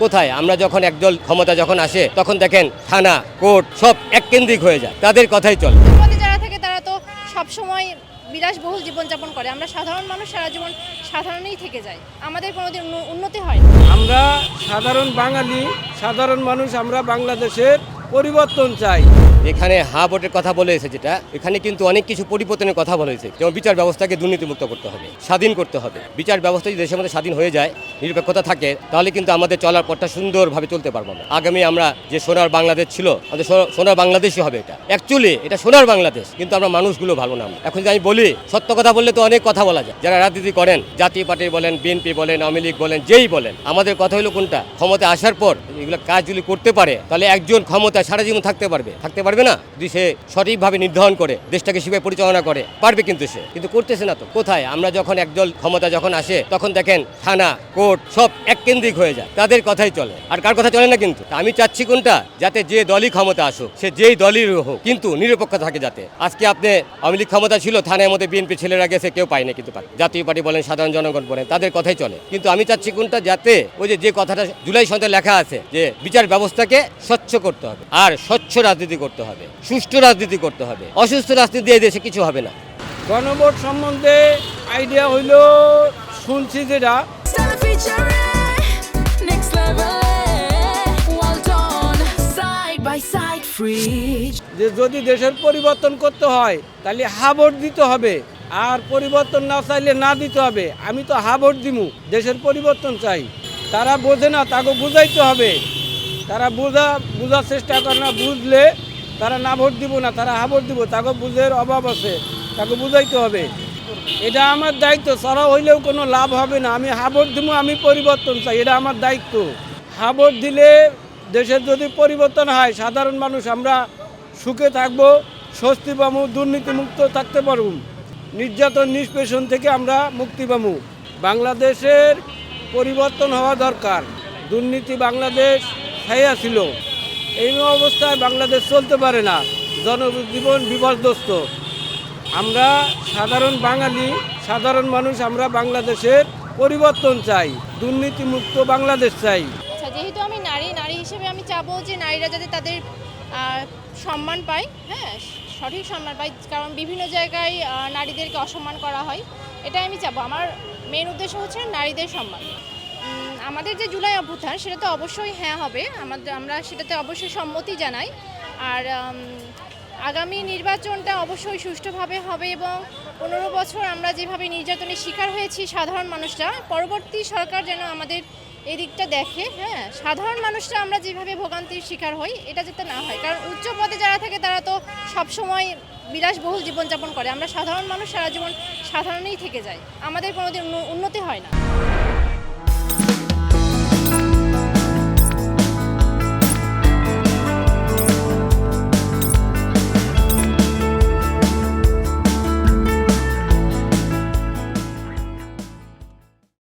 কোথায় আমরা যখন একদল ক্ষমতা যখন আসে তখন দেখেন থানা কোর্ট সব এককেন্দ্রিক হয়ে যায়, তাদের কথাই চলে। পদে যারা থাকে তারা তো সবসময় বিলাসবহুল জীবনযাপন করে, আমরা সাধারণ মানুষ সারা জীবন সাধারণেই থেকে যাই, আমাদের কোনোদিন উন্নতি হয় না। আমরা সাধারণ বাঙালি, সাধারণ মানুষ, আমরা বাংলাদেশের পরিবর্তন চাই। এখানে হা ভোটের কথা বলেছে, যেটা এখানে কিন্তু অনেক কিছু পরিবর্তনের কথা বলেছে, যেমন বিচার ব্যবস্থাকে দুর্নীতিমুক্ত করতে হবে, স্বাধীন করতে হবে। বিচার ব্যবস্থা যদি দেশের মধ্যে স্বাধীন হয়ে যায়, নিরপেক্ষতা থাকে, তাহলে কিন্তু আমাদের চলার পথটা সুন্দরভাবে চলতে পারবো আমরা। আগামী আমরা যে সোনার বাংলাদেশ ছিল, আমাদের সোনার বাংলাদেশই হবে। এটা অ্যাকচুয়ালি এটা সোনার বাংলাদেশ, কিন্তু আমরা মানুষগুলো ভালো না। এখন যদি আমি বলি সত্য কথা বললে তো অনেক কথা বলা যায়। যারা রাজনীতি করেন, জাতীয় পার্টি বলেন, বিএনপি বলেন, আওয়ামী লীগ বলেন, যেই বলেন, আমাদের কথা হলো কোনটা, ক্ষমতা আসার পর এগুলো কাজ যদি করতে পারে তাহলে একজন ক্ষমতা সারা জীবন থাকতে পারবে না। যদি সে সঠিকভাবে নির্ধারণ করে দেশটাকে সেভাবে পরিচালনা করে পারবে, কিন্তু করতেছে না তো। কোথায় আমরা যখন একদল ক্ষমতা যখন আসে তখন দেখেন থানা কোর্ট সব এককেন্দ্রিক হয়ে যায়, তাদের কথাই চলে, আর কার কথা চলে না। কিন্তু আমি চাচ্ছি কোনটা, যাতে যে দলই ক্ষমতা আসুক, সে যেই দলই হোক, কিন্তু নিরপেক্ষ থাকে। যাতে আজকে আপনি আওয়ামী লীগ ক্ষমতা ছিল, থানার মধ্যে বিএনপি ছেলেরা গেছে, কেউ পায়নি, কিন্তু জাতীয় পার্টি বলেন, সাধারণ জনগণ বলেন, তাদের কথাই চলে। কিন্তু আমি চাচ্ছি কোনটা, যাতে ওই যে কথাটা জুলাই সনদে লেখা আছে যে বিচার ব্যবস্থাকে স্বচ্ছ করতে হবে, আর স্বচ্ছ রাজনীতি করতে হবে, সুষ্ঠু রাজনীতি করতে হবে। অসুস্থ রাজনীতি দিয়ে দেশে কিছু হবে না। গণভোট সম্বন্ধে আইডিয়া হইল, শুনছি যেটা যে যদি দেশের পরিবর্তন করতে হয় তাহলে হা ভোট দিতে হবে, আর পরিবর্তন না চাইলে না দিতে হবে। আমি তো হা ভোট দিমু, দেশের পরিবর্তন চাই। তারা বোঝে না, তাকে বুঝাইতে হবে। তারা বোঝার চেষ্টা করে না, বুঝলে তারা না ভোট দিব না, তারা হা ভোট দিব। তাকে বুঝের অভাব আছে, তাকে বুঝাইতে হবে। এটা আমার দায়িত্ব। ছাড়া হইলেও কোনো লাভ হবে না। আমি হা ভোট দিব, আমি পরিবর্তন চাই, এটা আমার দায়িত্ব। হা ভোট দিলে দেশের যদি পরিবর্তন হয়, সাধারণ মানুষ আমরা সুখে থাকবো, স্বস্তি পাবো, দুর্নীতিমুক্ত থাকতে পারব, নির্যাতন নিষ্পেষণ থেকে আমরা মুক্তি পাবো। বাংলাদেশের পরিবর্তন হওয়া দরকার। দুর্নীতি বাংলাদেশ ছায়া ছিল, এই অবস্থায় বাংলাদেশ চলতে পারে না, জনজীবন বিপর্যস্ত। আমরা সাধারণ বাঙালি, সাধারণ মানুষ, আমরা বাংলাদেশের পরিবর্তন চাই, দুর্নীতিমুক্ত বাংলাদেশ চাই। আচ্ছা, যেহেতু আমি নারী হিসেবে আমি চাবো যে নারীরা যাতে তাদের সম্মান পায়, হ্যাঁ, সঠিক সম্মান পায়, কারণ বিভিন্ন জায়গায় নারীদেরকে অসম্মান করা হয়। এটাই আমি চাবো। আমার মেন উদ্দেশ্য হচ্ছে নারীদের সম্মান। আমাদের যে জুলাই অভ্যুত্থান, সেটা তো অবশ্যই হ্যাঁ হবে, আমরা সেটাতে অবশ্যই সম্মতি জানাই। আর আগামী নির্বাচনটা অবশ্যই সুষ্ঠুভাবে হবে, এবং 15 বছর আমরা যেভাবে নির্যাতনের শিকার হয়েছি সাধারণ মানুষরা, পরবর্তী সরকার যেন আমাদের এই দিকটা দেখে। হ্যাঁ, সাধারণ মানুষরা আমরা যেভাবে ভোগান্তির শিকার হই, এটা যাতে না হয়, কারণ উচ্চ পদে যারা থাকে তারা তো সবসময় বিলাসবহুল জীবনযাপন করে, আমরা সাধারণ মানুষ সারা জীবন সাধারণেই থেকে যাই, আমাদের কোনোদিন উন্নতি হয় না।